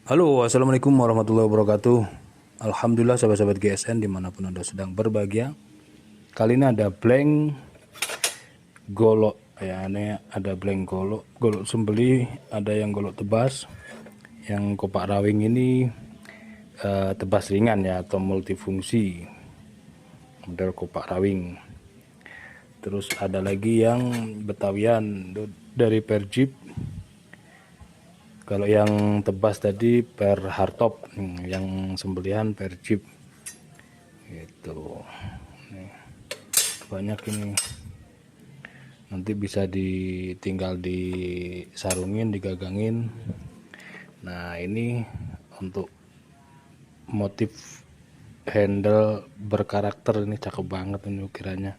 Halo, assalamualaikum warahmatullahi wabarakatuh. Alhamdulillah sahabat-sahabat GSN dimanapun anda sedang berbahagia. Kali ini ada blank golok ya, ini ada blank golok sembeli, ada yang golok tebas. Yang kopak rawing ini tebas ringan ya, atau multifungsi model kopak rawing. Terus ada lagi yang betawian dari Perjip. Kalau yang tebas tadi per hardtop, yang sembelihan per jeep gitu. Nih, banyak ini, nanti bisa ditinggal disarungin, digagangin. Nah ini untuk motif handle berkarakter, ini cakep banget ini ukirannya,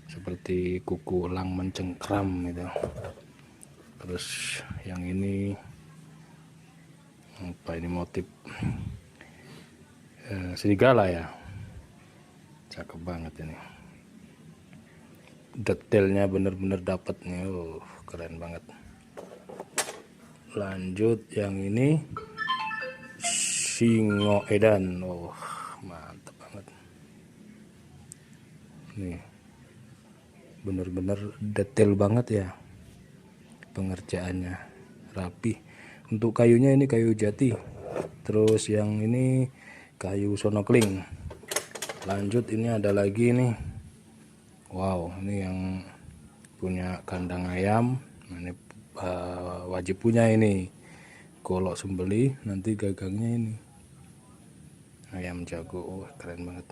seperti kuku elang mencengkram gitu. Terus yang ini apa ini, motif serigala ya, cakep banget ini, detailnya bener-bener dapet nih, keren banget. Lanjut yang ini singo edan, mantap banget nih, bener-bener detail banget ya, pengerjaannya rapi. Untuk kayunya ini kayu jati, terus yang ini kayu sonokling. Lanjut ini ada lagi nih, wow, ini yang punya kandang ayam. Nah, ini wajib punya ini golok sembeli, nanti gagangnya ini ayam jago. Keren banget.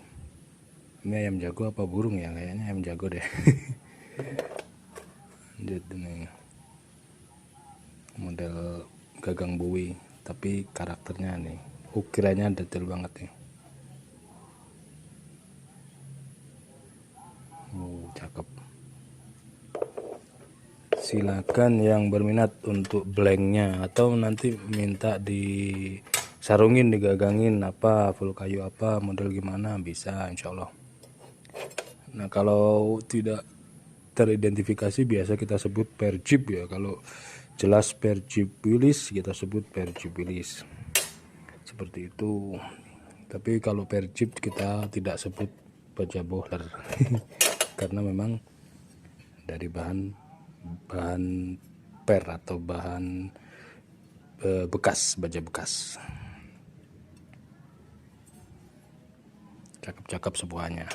Ini ayam jago apa burung ya, kayaknya ayam jago deh. Lanjut ini model gagang buwi, tapi karakternya nih, ukirannya detail banget nih. Cakep. Silakan yang berminat untuk blanknya, atau nanti minta disarungin, digagangin apa, full kayu apa, model gimana, bisa insya Allah. Nah kalau tidak teridentifikasi biasa kita sebut Perjip ya, kalau jelas Perjip Willis kita sebut Perjip Willis, seperti itu. Tapi kalau Perjip kita tidak sebut baja bohler karena memang dari bahan per atau bahan bekas, baja bekas. Cakep-cakep semuanya.